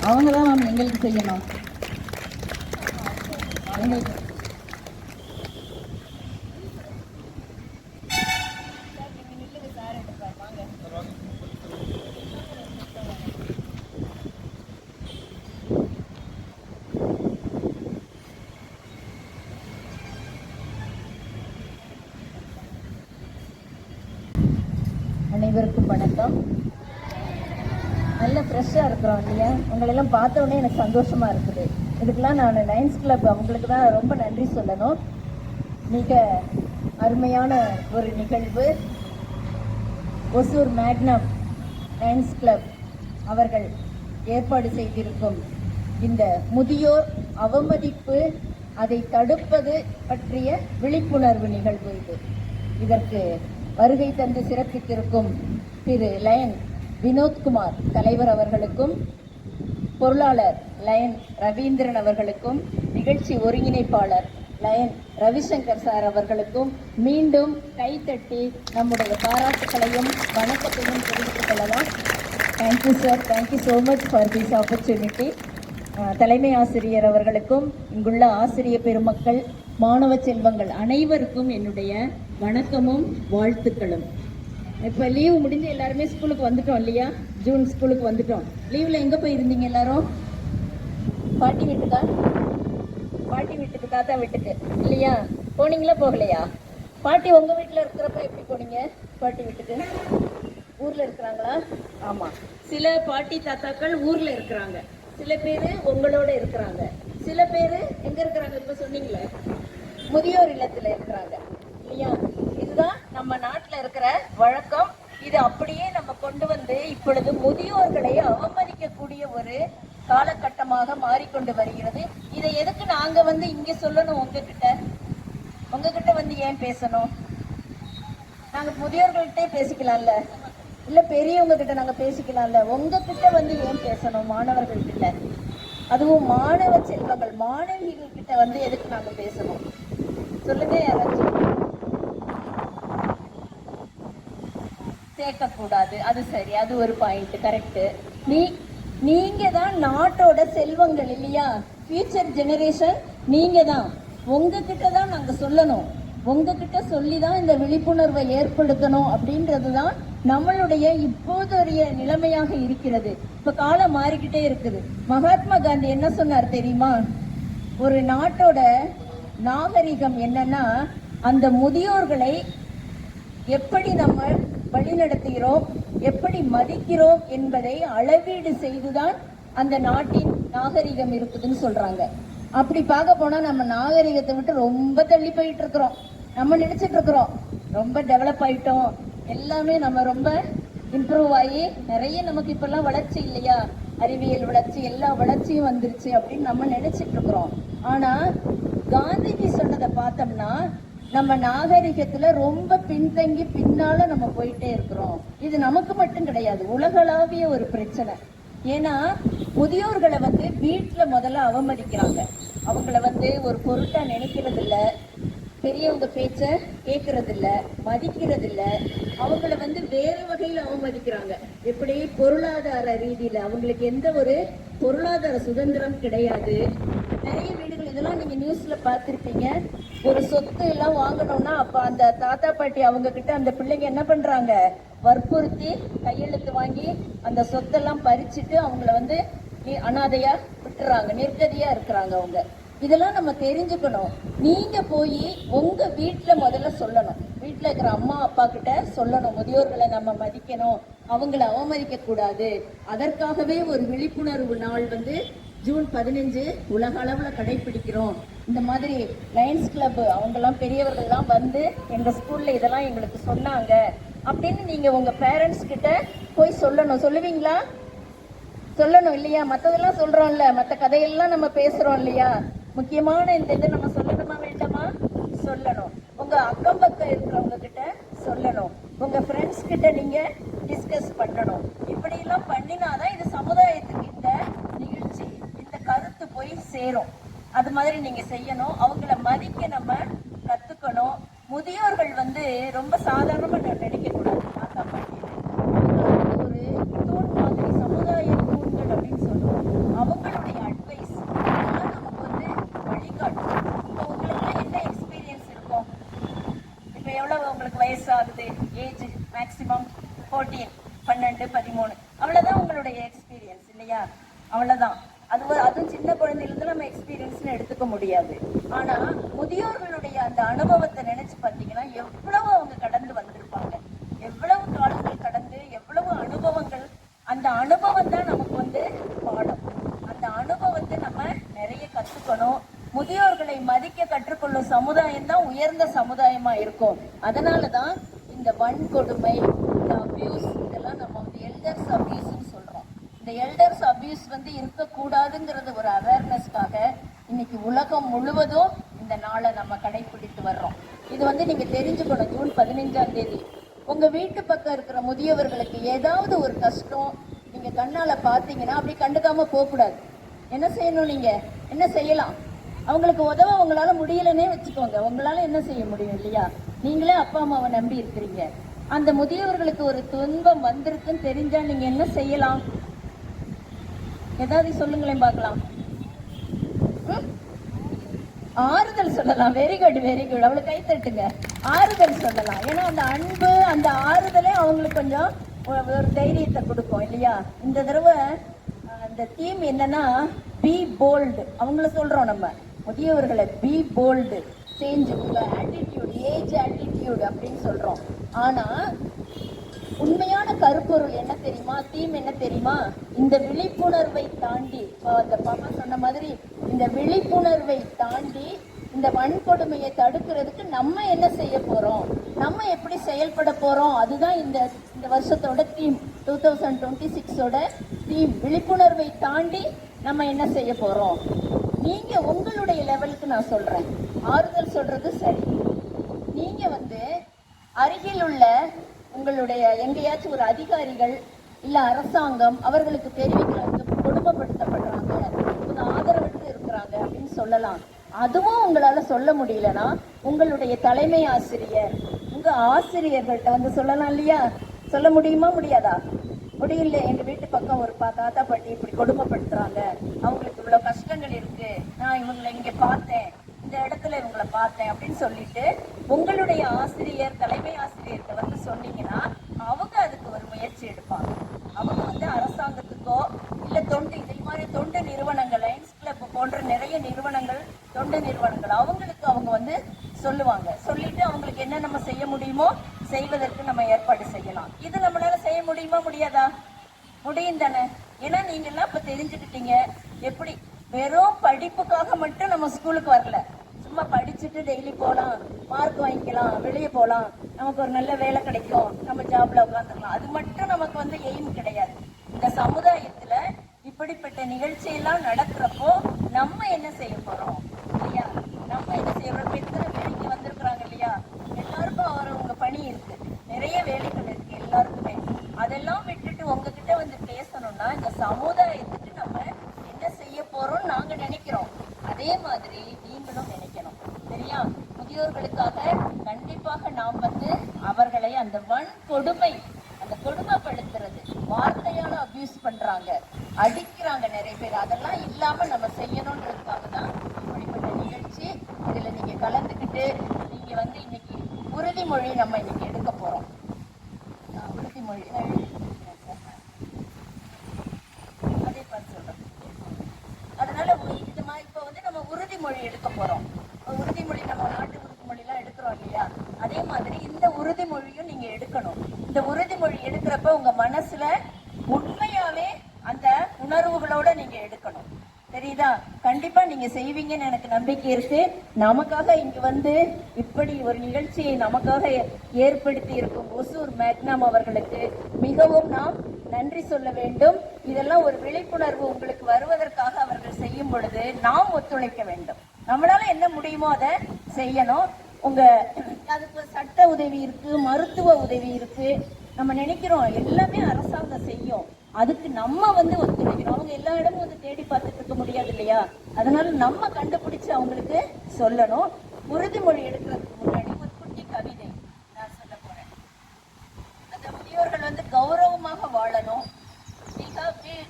அவங்க தான் மேம் எங்களுக்கு செய்யணும். எங்களுக்கு அனைவருக்கும் வணக்கம். நல்ல ஃப்ரெஷ்ஷாக இருக்கிறோம் இல்லையா? உங்களெல்லாம் பார்த்த உடனே எனக்கு சந்தோஷமாக இருக்குது. இதுக்கெல்லாம் நான் லயன்ஸ் கிளப் அவங்களுக்கு தான் ரொம்ப நன்றி சொல்லணும். மிக அருமையான ஒரு நிகழ்வு. ஒசூர் மேக்னம் லயன்ஸ் கிளப் அவர்கள் ஏற்பாடு செய்திருக்கும் இந்த முதியோர் அவமதிப்பு அதை தடுப்பது பற்றிய விழிப்புணர்வு நிகழ்வு இது. இதற்கு வருகை தந்து சிறப்பித்திருக்கும் திரு லயன் வினோத்குமார் தலைவர் அவர்களுக்கும், பொருளாளர் லயன் ரவீந்திரன் அவர்களுக்கும், நிகழ்ச்சி ஒருங்கிணைப்பாளர் லயன் ரவிசங்கர் சார் அவர்களுக்கும் மீண்டும் கைத்தட்டி நம்முடைய பாராட்டுகளையும் வணக்கத்தையும் தெரிவித்துக் கொள்ளலாம். Thank you sir, thank you so much for this opportunity. தலைமை ஆசிரியர் அவர்களுக்கும், இங்குள்ள ஆசிரியர் பெருமக்கள், மாணவ செல்வங்கள் அனைவருக்கும் என்னுடைய வணக்கமும் வாழ்த்துக்களும். இப்போ லீவு முடிஞ்சு எல்லாருமே ஸ்கூலுக்கு வந்துட்டோம் இல்லையா? ஜூன் ஸ்கூலுக்கு வந்துட்டோம். லீவில் எங்கே போயிருந்தீங்க எல்லாரும்? பாட்டி வீட்டுக்கா? பாட்டி வீட்டுக்கு, தாத்தா வீட்டுக்கு இல்லையா? போனீங்களா போகலையா? பாட்டி உங்கள் வீட்டில் இருக்கிறப்ப எப்படி போனீங்க பாட்டி வீட்டுக்கு? ஊரில் இருக்கிறாங்களா? ஆமாம், சில பாட்டி தாத்தாக்கள் ஊரில் இருக்கிறாங்க, சில பேர் உங்களோட இருக்கிறாங்க, சில பேர் எங்கே இருக்கிறாங்க? இப்போ சொன்னீங்களே முதியோர் இல்லத்தில் இருக்கிறாங்க இல்லையா? இதுதான் நம்ம நாட்டில் இருக்கிற வழக்கம். இது அப்படியே நம்ம கொண்டு வந்து இப்பொழுது முதியோர்களை அவமதிக்கக்கூடிய ஒரு காலகட்டமாக மாறிக்கொண்டு வருகிறது. இதை எதுக்கு நாங்க வந்து இங்க சொல்லணும்? உங்ககிட்ட வந்து ஏன் பேசணும்? நாங்க முதியோர்கள்ட்டே பேசிக்கலாம்ல, இல்ல பெரியவங்க கிட்ட நாங்க பேசிக்கலாம்ல. உங்ககிட்ட வந்து ஏன் பேசணும்? மாணவர்கள் கிட்ட, அதுவும் மாணவ செல்வங்கள் மாணவிகள் கிட்ட வந்து எதுக்கு நாங்க பேசணும்? சொல்லுங்க. யாராச்சும் சேர்க்கக்கூடாது, அது சரி, அது ஒரு பாயிண்ட், கரெக்ட். நீங்க தான் நாட்டோட செல்வங்கள் இல்லையா? ஃபியூச்சர் ஜெனரேஷன் நீங்க தான். உங்ககிட்ட தான் நாங்க சொல்லணும், உங்ககிட்ட சொல்லி தான் இந்த விழிப்புணர்வை ஏற்படுத்தணும் அப்படின்றது தான் நம்மளுடைய இப்போதைய நிலைமையாக இருக்கிறது. இப்ப காலம் மாறிக்கிட்டே இருக்குது. மகாத்மா காந்தி என்ன சொன்னார் தெரியுமா? ஒரு நாட்டோட நாகரிகம் என்னன்னா, அந்த முதியோர்களை எப்படி நம்ம வழிநடத்துகிறோம், எப்படி மதிக்கிறோம் என்பதை அளவீடு செய்துதான் அந்த நாட்டின் நாகரிகம் இருக்குதுன்னு சொல்றாங்க. அப்படி பார்க்க போனா நம்ம நாகரிகத்தை விட்டு ரொம்ப தள்ளி போயிட்டு இருக்கிறோம். நம்ம நினைச்சிட்டு இருக்கிறோம் ரொம்ப டெவலப் ஆயிட்டோம், எல்லாமே நம்ம ரொம்ப இம்ப்ரூவ் ஆகி நிறைய நமக்கு இப்பெல்லாம் வளர்ச்சி இல்லையா, அறிவியல் வளர்ச்சி, எல்லா வளர்ச்சியும் வந்துருச்சு அப்படின்னு நம்ம நினைச்சிட்டு இருக்கிறோம். ஆனா காந்திஜி சொன்னதை பார்த்தோம்னா நம்ம நாகரிகத்துல ரொம்ப பின்தங்கி பின்னால நம்ம போயிட்டே இருக்கிறோம். இது நமக்கு மட்டும் கிடையாது, உலகளாவிய ஒரு பிரச்சனை. ஏன்னா முதியோர்களை வந்து வீட்டுல முதல்ல அவமதிக்கிறாங்க. அவங்கள வந்து ஒரு பொருட்டா நினைக்கிறது இல்ல, பெரியவங்க பேச்ச கேட்கறது இல்ல, மதிக்கிறது இல்ல. அவங்கள வந்து வேற வகையில அவமதிக்கிறாங்க. எப்படி? பொருளாதார ரீதியில அவங்களுக்கு எந்த ஒரு பொருளாதார சுதந்திரம் கிடையாது. நிறைய வீடுகள் இதெல்லாம் நீங்க நியூஸ்ல பார்த்திருப்பீங்க. ஒரு சொத்து எல்லாம் வாங்கணும்னா அப்ப அந்த தாத்தா பாட்டி அவங்க கிட்ட அந்த பிள்ளைங்க என்ன பண்றாங்க? வற்புறுத்தி கையெழுத்து வாங்கி அந்த சொத்தெல்லாம் பறிச்சுட்டு அவங்கள வந்து அனாதையா விட்டுறாங்க, நிர்கதியா இருக்கிறாங்க அவங்க. இதெல்லாம் நம்ம தெரிஞ்சுக்கணும். நீங்க போய் உங்க வீட்டுல முதல்ல சொல்லணும், வீட்டுல இருக்கிற அம்மா அப்பா கிட்ட சொல்லணும், முதியோர்களை நம்ம மதிக்கணும், அவங்கள அவமதிக்க கூடாது. அதற்காகவே ஒரு விழிப்புணர்வு நாள் வந்து ஜூன் 15 உலக அளவுல கடைபிடிக்கிறோம். இந்த மாதிரி லயன்ஸ் கிளப் அவங்கெல்லாம் பெரியவர்கள்லாம் வந்து எங்க ஸ்கூல்ல இதெல்லாம் எங்களுக்கு சொன்னாங்க அப்படின்னு நீங்க உங்க பேரண்ட்ஸ் கிட்ட போய் சொல்லணும். சொல்லுவீங்களா? சொல்லணும் இல்லையா? மற்றதெல்லாம் சொல்றோம்ல, மற்ற கதையெல்லாம் நம்ம பேசுறோம் இல்லையா? முக்கியமான இந்த இதை நம்ம சொல்லணுமா வேண்டாமா? சொல்லணும். உங்க அக்கம் பக்கம் இருக்கிறவங்க கிட்ட சொல்லணும், உங்க ஃப்ரெண்ட்ஸ் கிட்ட நீங்க டிஸ்கஸ் பண்ணணும். இப்படி எல்லாம் பண்ணினாதான் இது சமுதாயத்துக்கு இந்த நிகழ்ச்சி, இந்த கருத்து போய் சேரும். அது மாதிரி நீங்க செய்யணும். அவங்கள மதிக்க நம்ம கத்துக்கணும். முதியோர்கள் வந்து ரொம்ப சாதாரணமா நினைக்க கூடாது. தாத்தா பாட்டி ஒரு தூண் மாதிரி, சமுதாய தூண்கள் அப்படின்னு சொல்லுவோம். வயசாகுது, ஏஜ் மேக்சிமம் 14, 12, 13, அவ்வளவுதான் உங்களுடைய எக்ஸ்பீரியன்ஸ் இல்லையா? அவ்வளவுதான். அதுவும் சின்ன குழந்தையிலிருந்து நம்ம எக்ஸ்பீரியன்ஸ்னு எடுத்துக்க முடியாது. ஆனா முதியோர்களுடைய அந்த அனுபவத்தை நினைச்சு பார்த்தீங்கன்னா எவ்வளவு அவங்க கடந்து வந்திருப்பாங்க, எவ்வளவு காலங்கள் கடந்து, எவ்வளவு அனுபவங்கள். அந்த அனுபவம் தான் நமக்கு வந்து பாடம். அந்த அனுபவத்தை நம்ம நிறைய கத்துக்கணும். முதியோர்களை மதிக்க கற்றுக்கொள்ளும் சமுதாயம் தான் உயர்ந்த சமுதாயமா இருக்கும். அதனாலதான் இந்த வன்கொடுமை, இந்த அபியூஸ், இதெல்லாம் நம்ம வந்து எல்டர்ஸ் அபியூஸ்ன்னு சொல்றோம். இந்த எல்டர்ஸ் அபியூஸ் வந்து இருக்கக்கூடாதுங்கிறது ஒரு அவேர்னஸ்க்காக இன்னைக்கு உலகம் முழுவதும் இந்த நாளை நம்ம கடைபிடித்து வர்றோம். இது வந்து நீங்க தெரிஞ்சுக்கணும். ஜூன் 15ஆம் தேதி உங்க வீட்டு பக்கம் இருக்கிற முதியவர்களுக்கு ஏதாவது ஒரு கஷ்டம் நீங்க கண்ணால பாத்தீங்கன்னா அப்படி கண்டுக்காம போக கூடாது. என்ன செய்யணும்? நீங்க என்ன செய்யலாம்? அவங்களுக்கு உதவ உங்களால முடியலன்னே வச்சுக்கோங்க. உங்களால என்ன செய்ய முடியும் இல்லையா? நீங்களே அப்பா அம்மாவை நம்பி இருக்கிறீங்க. அந்த முதியவர்களுக்கு ஒரு துன்பம் வந்திருக்குன்னு தெரிஞ்சா நீங்க என்ன செய்யலாம்? ஏதாவது சொல்லுங்களேன் பார்க்கலாம். ஆறுதல் சொல்லலாம். Very good, very good. அவளுக்கு கை தட்டுங்க. ஆறுதல் சொல்லலாம். ஏன்னா அந்த அன்பு, அந்த ஆறுதலே அவங்களுக்கு கொஞ்சம் ஒரு தைரியத்தை கொடுக்கும் இல்லையா? இந்த தடவை அந்த தீம் என்னன்னா பி போல்டு. அவங்கள சொல்றோம் நம்ம முதியவர்களை, பி போல்டு, சேஞ்ச் உங்க ஆட்டிடியூட், ஏஜ் ஆட்டிடியூட் அப்படின்னு சொல்றோம். ஆனா உண்மையான கருப்பொருள் என்ன தெரியுமா? தீம் என்ன தெரியுமா? இந்த விழிப்புணர்வை தாண்டி, அந்த பாப்பா சொன்ன மாதிரி, இந்த விழிப்புணர்வை தாண்டி இந்த வன்கொடுமையை தடுக்கிறதுக்கு நம்ம என்ன செய்ய போறோம், நம்ம எப்படி செயல்பட போறோம், அதுதான் இந்த வருஷத்தோட தீம். 2026ஓட தீம் விழிப்புணர்வை தாண்டி நம்ம என்ன செய்ய போறோம். நீங்க உங்களுடைய லெவலுக்கு நான் சொல்றேன், ஆறுதல் சொல்றது சரி. நீங்க வந்து அருகில் உள்ள உங்களுடைய எங்கேயாச்சும் ஒரு அதிகாரிகள் இல்ல அரசாங்கம் அவர்களுக்கு தெரிவிக்கிறாங்க, கொடுமைப்படுத்தப்படுறாங்க, இவங்க ஆதரவற்று இருக்கிறாங்க அப்படின்னு சொல்லலாம். அதுவும் உங்களால சொல்ல முடியலன்னா உங்களுடைய தலைமை ஆசிரியர், உங்க ஆசிரியர்கள்ட்ட வந்து சொல்லலாம் இல்லையா? சொல்ல முடியுமா? முடியாதா? முடியல, எங்க வீட்டு பக்கம் ஒரு தாத்தா பாட்டி இப்படி கொடுமைப்படுத்துறாங்க, அவங்களுக்கு இவ்வளவு கஷ்டங்கள் இருக்கு, நான் இவங்களை இங்க பார்த்தேன், இந்த இடத்துல இவங்களை பார்த்தேன் அப்படின்னு சொல்லிட்டு உங்களுடைய ஆசிரியர், தலைமை ஆசிரியர்கிட்ட வந்து சொன்னீங்கன்னா அவங்க அதுக்கு ஒரு முயற்சி எடுப்பாங்க. அவங்க வந்து அரசாங்கத்துக்கோ இல்ல இதே மாதிரி தொண்டு நிறுவனங்கள், லயன்ஸ் கிளப் போன்ற நிறைய நிறுவனங்கள், தொண்டு நிறுவனங்கள், அவங்களுக்கு அவங்க வந்து சொல்லுவாங்க. சொல்லிட்டு அவங்களுக்கு என்ன நம்ம செய்ய முடியுமோ செய்வதற்கு நம்ம ஏற்பாடு செய்யலாம். இது நம்மளால செய்ய முடியுமா? முடியாதா? முடியும் தானே? ஏன்னா நீங்க எல்லாம் இப்ப தெரிஞ்சுக்கிட்டீங்க. எப்படி வெறும் படிப்புக்காக மட்டும் நம்ம ஸ்கூலுக்கு வரல. சும்மா படிச்சுட்டு டெய்லி போகலாம், மார்க் வாங்கிக்கலாம், வெளியே போகலாம், நமக்கு ஒரு நல்ல வேலை கிடைக்கும், நம்ம ஜாப்ல உட்காந்துக்கலாம், அது மட்டும் நமக்கு வந்து எய்ம் கிடையாது. இந்த சமுதாயத்துல இப்படிப்பட்ட நிகழ்ச்சியெல்லாம் நடக்கிறப்போ நம்ம என்ன செய்ய போறோம் இல்லையா? நம்ம என்ன செய்யறோம்? எத்தனை பேர் இங்க வந்திருக்கிறாங்க இல்லையா? எல்லாருக்கும் உங்க பணி இருக்கு, நிறைய வேலைகள் இருக்கு எல்லாருக்குமே. அதெல்லாம் விட்டுட்டு உங்ககிட்ட வந்து பேசணும்னா இந்த சமுதாயத்துக்கு நம்ம என்ன செய்ய போறோம் நாங்க நினைக்கிறோம். அதே மாதிரி நீங்களும் நினைக்கணும், சரியா? முதியோர்களுக்காக கண்டிப்பாக நாம் வந்து அவர்களை அந்த வன்கொடுமை, அந்த கொடுமைப்படுத்துறது, வார்த்தையால அபியூஸ் பண்றாங்க, அடிக்கிறாங்க நிறைய பேர், அதெல்லாம் இல்லாம நம்ம செய்யணும்ன்றதுக்காக தான் இப்படிப்பட்ட நிகழ்ச்சி. இதுல நீங்க கலந்துக்கிட்டு நீங்க வந்து இன்னைக்கு உறுதிமொழி நம்ம இன்னைக்கு எடுக்க போறோம். உறுதிமொழி அதே பார்த்து சொல்றேன். அதனால இது மாதிரி இப்ப வந்து நம்ம உறுதிமொழி எடுக்க போறோம். உறுதிமொழி நம்ம நாட்டு உறுதிமொழி எல்லாம் எடுக்கிறோம் இல்லையா? அதே மாதிரி இந்த உறுதிமொழியும் நீங்க எடுக்கணும். இந்த உறுதிமொழி எடுக்கிறப்ப உங்க மனசுல உண்மையாவே அந்த உணர்வுகளோட நீங்க எடுக்கணும். தெரியுதா? கண்டிப்பா நீங்க செய்வீங்கன்னு எனக்கு நம்பிக்கை இருக்கு. நமக்காக இங்க வந்து இப்படி ஒரு நிகழ்ச்சியை நமக்காக ஏற்படுத்தி இருக்கும் ஒசூர் மேக்னாம் அவர்களுக்கு மிகவும் நாம் நன்றி சொல்ல வேண்டும். இதெல்லாம் ஒரு விழிப்புணர்வு உங்களுக்கு வருவதற்காக அவர்கள் செய்யும் பொழுது நாம் ஒத்துழைக்க வேண்டும். நம்மளால என்ன முடியுமோ அதை செய்யணும். உங்க அதுக்கு சட்ட உதவி இருக்கு, மருத்துவ உதவி இருக்கு. நம்ம நினைக்கிறோம் எல்லாமே அரசாங்கம் செய்யும், அதுக்கு நம்ம வந்து ஒத்துழைக்கணும். அவங்க எல்லா இடமும் வந்து தேடி பார்த்துட்டு இருக்க முடியாது இல்லையா? அதனால நம்ம கண்டுபிடிச்சு அவங்களுக்கு சொல்லணும். உறுதிமொழி எடுக்கிறதுக்கு முன்னாடி ஒரு குட்டி கவிதை நான் சொல்ல போறேன். அந்த முதியோர்கள் வந்து கௌரவமாக வாழணும்.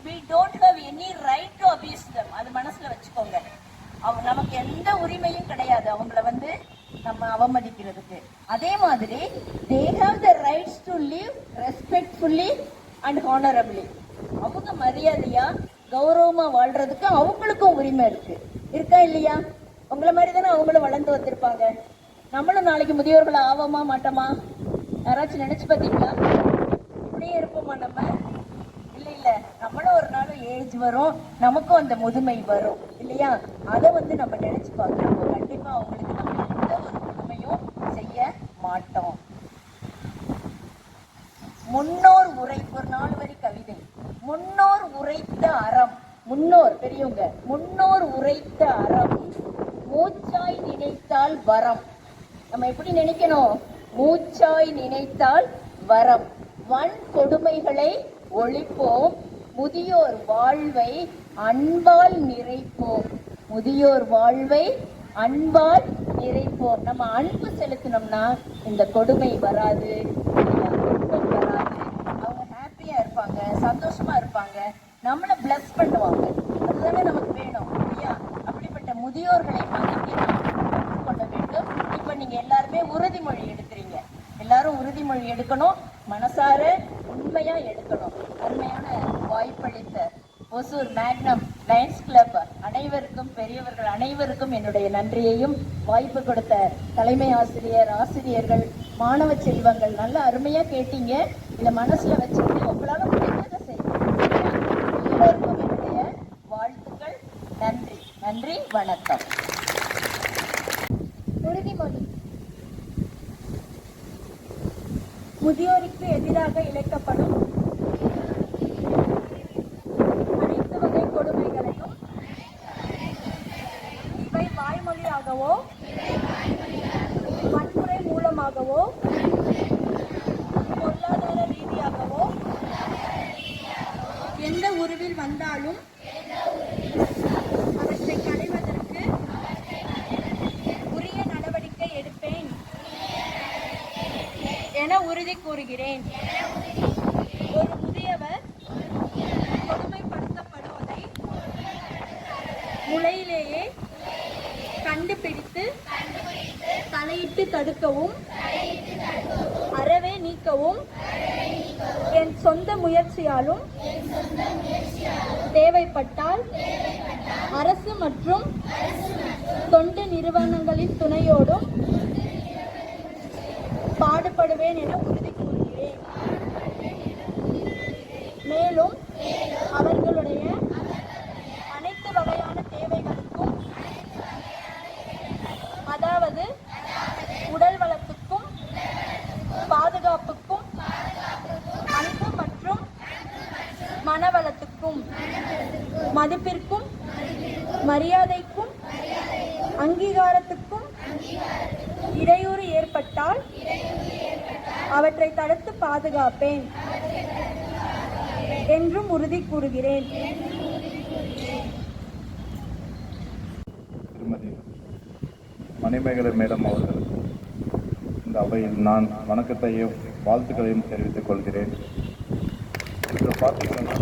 We don't have any right to abuse them. அது மனசுல வச்சுக்கோங்க. நமக்கு எந்த உரிமையும் கிடையாது அவங்கள வந்து நம்ம அவமதிக்கிறதுக்கு. அதே மாதிரி they have the rights to live respectfully and honorably. அவங்க மரியாதையா கௌரவமா வாழ்றதுக்கு அவங்களுக்கும் உரிமை இருக்கா இல்லையா? உங்களை மாதிரி தானே அவங்களும் வளர்ந்து வந்திருப்பாங்க. நம்மளும் நாளைக்கு முதியோர்கள் ஆவோமா மாட்டோமா? யாராச்சும் நினைச்சு பார்த்தீங்களா? இப்படியே இருப்போமா நம்ம? இல்ல நம்மளும் ஒரு நாள் ஏஜ் வரும், நமக்கும் அந்த முதுமை வரும் இல்லையா? அதை நம்ம நினைச்சு பார்க்கிறோம். கண்டிப்பா அவங்களுக்கு நம்ம எந்த ஒரு முதுமையும் செய்ய மாட்டோம். முன்னோர் உரை, ஒரு 4 வரி கவிதை. முன்னோர் உரைத்த அறம், முன்னோர் பெரியவங்க, முன்னோர் உரைத்த அறம் மூச்சாய் நினைத்தால் வரம். நம்ம எப்படி நினைக்கணும்? மூச்சாய் நினைத்தால் வரம். வன் கொடுமைகளை ஒழிப்போம், முதியோர் வாழ்வை அன்பால் நிறைப்போம். முதியோர் வாழ்வை அன்பால் நிறைப்போம். நம்ம அன்பு செலுத்தினோம்னா இந்த கொடுமை வராது, துன்பம் வராது. அவங்க ஹாப்பியா இருப்பாங்க, சந்தோஷமா இருப்பாங்க, நம்மளை பிளஸ் பண்ணுவாங்க. அதுதானே நமக்கு வேணும் இல்லையா? அப்படிப்பட்ட முதியோர்களை கற்றுக்கொள்ள வேண்டும். இப்ப நீங்க எல்லாருமே உறுதிமொழி எடுக்கிறீங்க. எல்லாரும் உறுதிமொழி எடுக்கணும், மனசார உண்மையா எடுக்கணும். உண்மையான வாய்ப்பளித்த ஒசூர் மேக்னம் லயன்ஸ் கிளப் அனைவருக்கும், பெரியவர்கள் அனைவருக்கும் என்னுடைய நன்றியையும், வாய்ப்பு கொடுத்த தலைமை ஆசிரியர், ஆசிரியர்கள், மாணவ செல்வங்கள், நல்ல அருமையா கேட்டீங்க. இதை மனசுல வச்சுக்கிட்டு உங்களால முடிந்ததை செய்யுங்க. எல்லோருக்கும் என்னுடைய வாழ்த்துக்கள். நன்றி, நன்றி, வணக்கம். உறுதிமொழி. முதியோருக்கு எதிராக இழைக்கப்படும் அனைத்து வகை கொடுமைகளையும் இவை வாய்மொழியாகவோ வன்முறை மூலமாகவோ பொருளாதார ரீதியாகவோ எந்த உருவில் வந்தாலும் அவற்றை களைவதற்கு உரிய நடவடிக்கை எடுப்பேன் என உறுதி கூறுகிறேன். ஒரு முதியவர் கொடுமைப்படுத்தப்படுவதை முளையிலேயே கண்டுபிடித்து தலையிட்டு தடுக்கவும் அறவே நீக்கவும் என் சொந்த முயற்சியாலும் தேவைப்பட்டால் அரசு மற்றும் தொண்டு நிறுவனங்களின் துணையோடும் பாடுபடுவேன் என உறுதி கூறுகிறேன். மேலும் அவர்களுடைய அனைத்து வகையான தேவைகளுக்கும், அதாவது உடல் வளத்துக்கும் பாதுகாப்புக்கும் அன்பு மற்றும் மனவளத்துக்கும் மதிப்பிற்கும் மரியாதைக்கும் அங்கீகாரத்துக்கும் இடையூறு ஏற்பட்டால் அவற்றை தடுத்து பாதுகாப்பேன் என்றும் உறுதி கூறுகிறேன். திருமதி மணிமேகலை மேடம் அவர்கள் இந்த அவையில் நான் வணக்கத்தையும் வாழ்த்துக்களையும் தெரிவித்துக் கொள்கிறேன். இன்று பார்த்தீங்கன்னா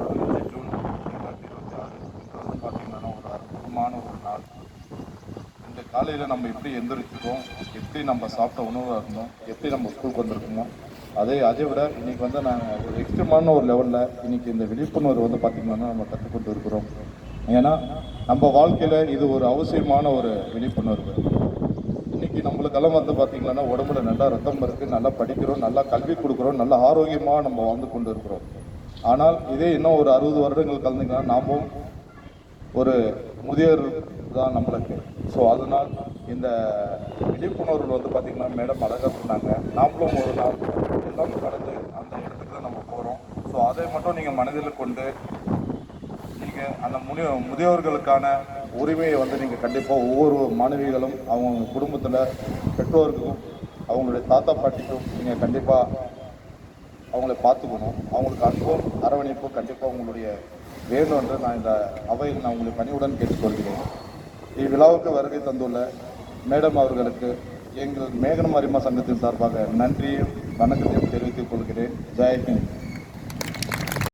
15 ஜூன் 2026 பார்த்தீங்கன்னா ஒரு அற்புதமான ஒரு நாள். இந்த காலையில் நம்ம எப்படி எந்திரிச்சிருக்கோம், எப்படி நம்ம சாப்பிட்ட உணவாக இருந்தோம், எப்படி நம்ம ஸ்கூலுக்கு வந்திருக்கோமோ அதை விட இன்றைக்கி நாங்கள் ஒரு எக்ஸ்ட்ரீமான ஒரு லெவலில் இன்றைக்கி இந்த விழிப்புணர்வு பார்த்திங்கன்னா நம்ம கற்றுக்கொண்டு இருக்கிறோம். ஏன்னா நம்ம வாழ்க்கையில் இது ஒரு அவசியமான ஒரு விழிப்புணர்வு. இன்றைக்கி நம்மளுக்கெல்லாம் பார்த்திங்கன்னா உடம்புல நல்லா ரத்தம் இருக்குது, நல்லா படிக்கிறோம், நல்லா கல்வி கொடுக்குறோம், நல்லா ஆரோக்கியமாக நம்ம வாழ்ந்து கொண்டு இருக்கிறோம். ஆனால் இதே இன்னும் ஒரு 60 வருடங்கள் கலந்துங்கன்னா நாமும் ஒரு முதியோர் தான் நம்மளுக்கு. ஸோ அதனால் இந்த விழிப்புணர்வு பார்த்திங்கன்னா மேடம் அழகாக சொன்னாங்க. நாமளும் ஒரு நாள் எல்லாம் கடந்து அந்த இடத்துக்கு தான் நம்ம போகிறோம். ஸோ அதை மட்டும் நீங்கள் மனதில் கொண்டு நீங்கள் அந்த முதியோர்களுக்கான உரிமையை நீங்கள் கண்டிப்பாக ஒவ்வொரு மாணவிகளும் அவங்க குடும்பத்தில் பெற்றோருக்கும் அவங்களுடைய தாத்தா பாட்டிக்கும் நீங்கள் கண்டிப்பாக அவங்கள பார்த்துக்கணும். அவங்களுக்கு அன்பும் அரவணைப்பும் கண்டிப்பாக உங்களுடைய வேணும் என்று நான் இந்த அவையில் நான் உங்களை பணிவுடன் கேட்டுக்கொள்கிறேன். இவ்விழாவுக்கு வருகை தந்துள்ள மேடம் அவர்களுக்கு எங்கள் மேகனம் அரிமா சங்கத்தின் சார்பாக நன்றியும் வணக்கத்தையும் தெரிவித்துக் கொள்கிறேன். ஜெய் ஹிந்த்.